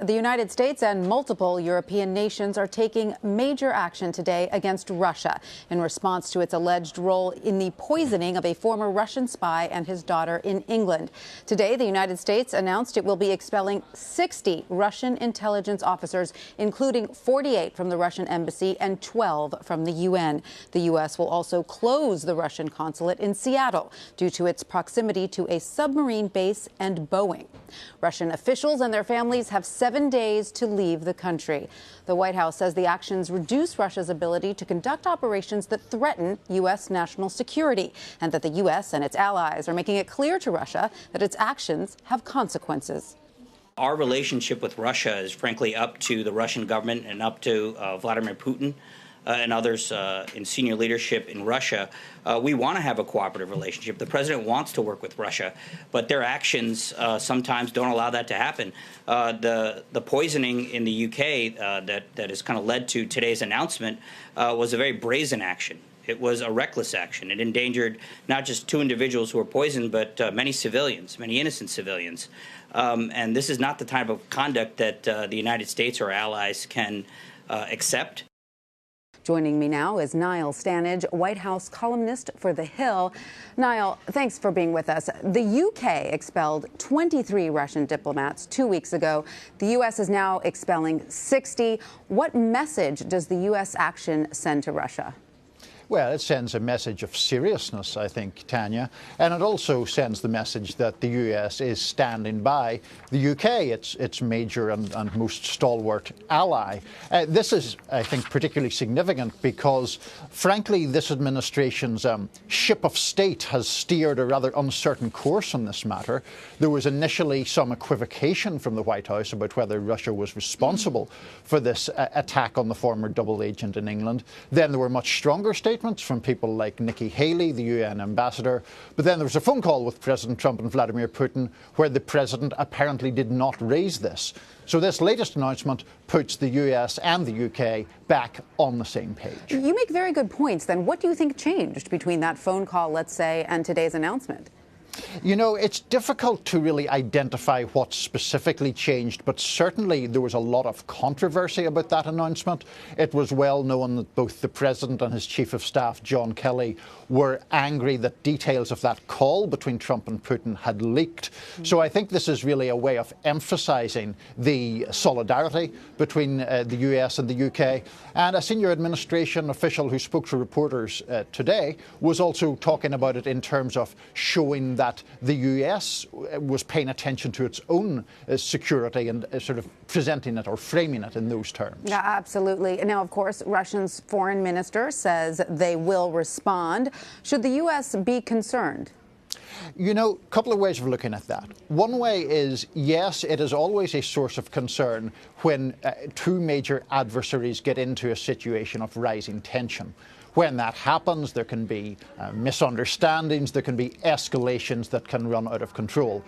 The United States and multiple European nations are taking major action today against Russia in response to its alleged role in the poisoning of a former Russian spy and his daughter in England. Today, the United States announced it will be expelling 60 Russian intelligence officers, including 48 from the Russian embassy and 12 from the UN. The U.S. will also close the Russian consulate in Seattle due to its proximity to a submarine base and Boeing. Russian officials and their families have 7 days to leave the country. The White House says the actions reduce Russia's ability to conduct operations that threaten U.S. national security, and that the U.S. and its allies are making it clear to Russia that its actions have consequences. Our relationship with Russia is frankly up to the Russian government and up to Vladimir Putin and others in senior leadership in Russia. We want to have a cooperative relationship. The president wants to work with Russia, but their actions sometimes don't allow that to happen. The poisoning in the UK that has kind of led to today's announcement was a very brazen action. It was a reckless action. It endangered not just 2 individuals who were poisoned, but many civilians, many innocent civilians. And this is not the type of conduct that the United States or allies can accept. Joining me now is Niall Stanage, White House columnist for The Hill. Niall, thanks for being with us. The UK expelled 23 Russian diplomats 2 weeks ago. The U.S. is now expelling 60. What message does the U.S. action send to Russia? Well, it sends a message of seriousness, I think, Tanya, and it also sends the message that the US is standing by the UK, its major and most stalwart ally. This is, I think, particularly significant because, frankly, this administration's ship of state has steered a rather uncertain course on this matter. There was initially some equivocation from the White House about whether Russia was responsible for this attack on the former double agent in England. Then there were much stronger statements from people like Nikki Haley, the UN ambassador. But then there was a phone call with President Trump and Vladimir Putin where the president apparently did not raise this. So this latest announcement puts the US and the UK back on the same page. You make very good points. Then what do you think changed between that phone call, let's say, and today's announcement? You know, it's difficult to really identify what specifically changed, but certainly there was a lot of controversy about that announcement. It was well known that both the president and his chief of staff, John Kelly, were angry that details of that call between Trump and Putin had leaked. So I think this is really a way of emphasizing the solidarity between the US and the UK. And a senior administration official who spoke to reporters today was also talking about it in terms of showing that the US was paying attention to its own security and sort of presenting it or framing it in those terms. Yeah, absolutely. Now, of course, Russia's foreign minister says they will respond. Should the US be concerned? You know, a couple of ways of looking at that. One way is, yes, it is always a source of concern when 2 major adversaries get into a situation of rising tension. When that happens, there can be misunderstandings, there can be escalations that can run out of control.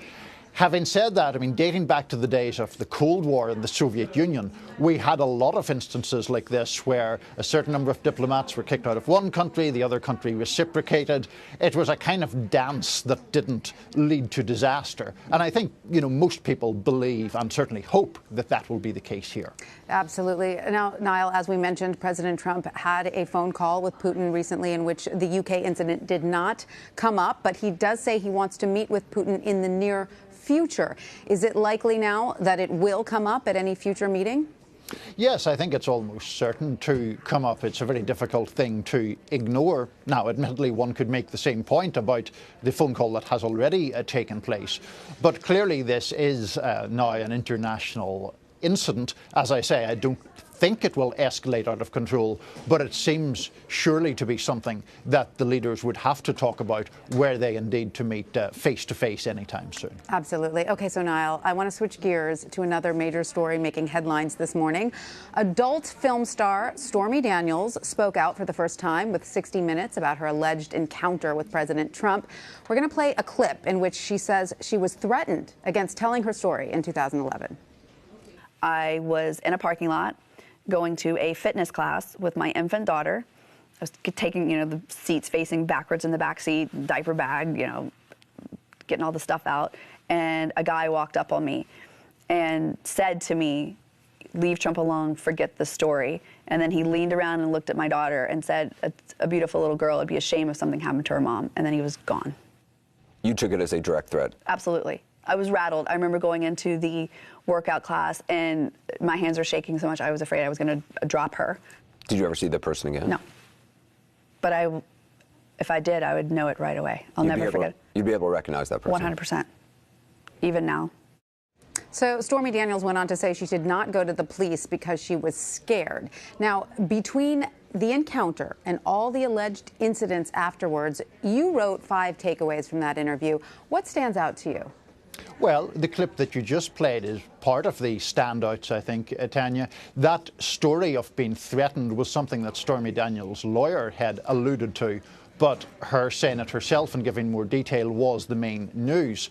Having said that, I mean, dating back to the days of the Cold War in the Soviet Union, we had a lot of instances like this where a certain number of diplomats were kicked out of one country, the other country reciprocated. It was a kind of dance that didn't lead to disaster. And I think, you know, most people believe and certainly hope that that will be the case here. Absolutely. Now, Niall, as we mentioned, President Trump had a phone call with Putin recently in which the UK incident did not come up, but he does say he wants to meet with Putin in the near future. Is it likely now that it will come up at any future meeting? Yes, I think it's almost certain to come up. It's a very difficult thing to ignore. Now, admittedly, one could make the same point about the phone call that has already taken place. But clearly this is now an international incident. As I say, I don't think it will escalate out of control, but it seems surely to be something that the leaders would have to talk about were they indeed to meet face-to-face anytime soon. Absolutely. Okay, so Niall, I want to switch gears to another major story making headlines this morning. Adult film star Stormy Daniels spoke out for the first time with 60 Minutes about her alleged encounter with President Trump. We're going to play a clip in which she says she was threatened against telling her story in 2011. I was in a parking lot going to a fitness class with my infant daughter. I was taking, the seats facing backwards in the back seat, diaper bag, getting all the stuff out. And a guy walked up on me and said to me, "Leave Trump alone, forget the story." And then he leaned around and looked at my daughter and said, "A beautiful little girl, it'd be a shame if something happened to her mom." And then he was gone. You took it as a direct threat? Absolutely. I was rattled. I remember going into the workout class and my hands were shaking so much I was afraid I was going to drop her. Did you ever see that person again? No. But if I did, I would know it right away. I'll never forget it. You'd be able to recognize that person? 100%. Even now. So Stormy Daniels went on to say she did not go to the police because she was scared. Now, between the encounter and all the alleged incidents afterwards, you wrote 5 takeaways from that interview. What stands out to you? Well, the clip that you just played is part of the standouts, I think, Tanya. That story of being threatened was something that Stormy Daniels' lawyer had alluded to, but her saying it herself and giving more detail was the main news.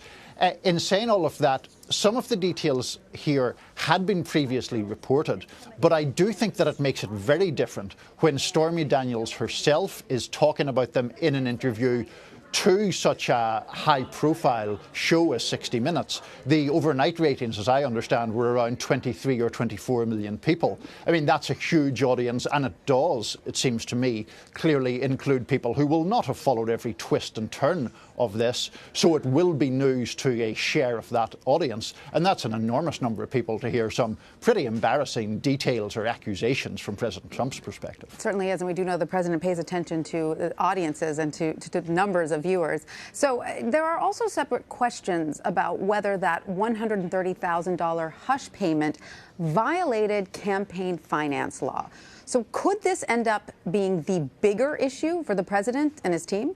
In saying all of that, some of the details here had been previously reported, but I do think that it makes it very different when Stormy Daniels herself is talking about them in an interview to such a high-profile show as 60 Minutes. The overnight ratings, as I understand, were around 23 or 24 million people. I mean, that's a huge audience, and it does, it seems to me, clearly include people who will not have followed every twist and turn of this, so it will be news to a share of that audience, and that's an enormous number of people to hear some pretty embarrassing details or accusations from President Trump's perspective. It certainly is, and we do know the president pays attention to audiences and to numbers of viewers. So there are also separate questions about whether that $130,000 hush payment violated campaign finance law. So could this end up being the bigger issue for the president and his team?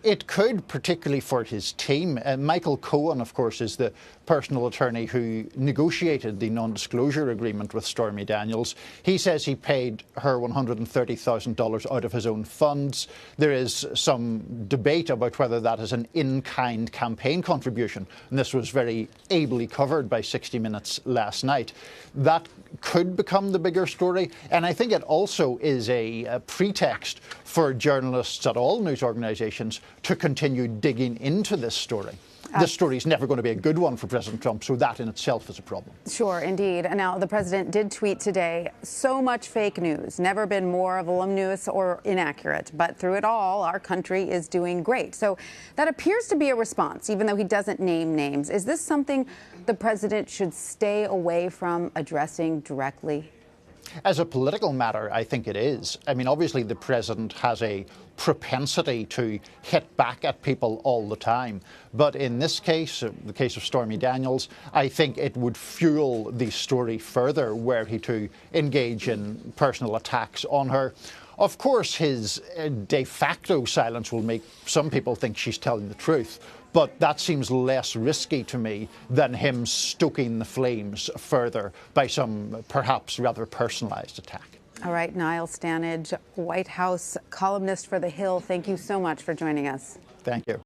It could, particularly for his team. Michael Cohen, of course, is the personal attorney who negotiated the non-disclosure agreement with Stormy Daniels. He says he paid her $130,000 out of his own funds. There is some debate about whether that is an in-kind campaign contribution, and this was very ably covered by 60 Minutes last night. That could become the bigger story, and I think it also is a pretext for journalists at all news organisations to continue digging into this story. This story is never going to be a good one for President Trump, so that in itself is a problem. Sure, indeed. Now, the president did tweet today, "So much fake news, never been more voluminous or inaccurate, but through it all, our country is doing great." So that appears to be a response, even though he doesn't name names. Is this something the president should stay away from addressing directly? As a political matter, I think it is. I mean, obviously the president has a propensity to hit back at people all the time. But in this case, the case of Stormy Daniels, I think it would fuel the story further were he to engage in personal attacks on her. Of course, his de facto silence will make some people think she's telling the truth. But that seems less risky to me than him stoking the flames further by some perhaps rather personalized attack. All right, Niall Stanage, White House columnist for The Hill, thank you so much for joining us. Thank you.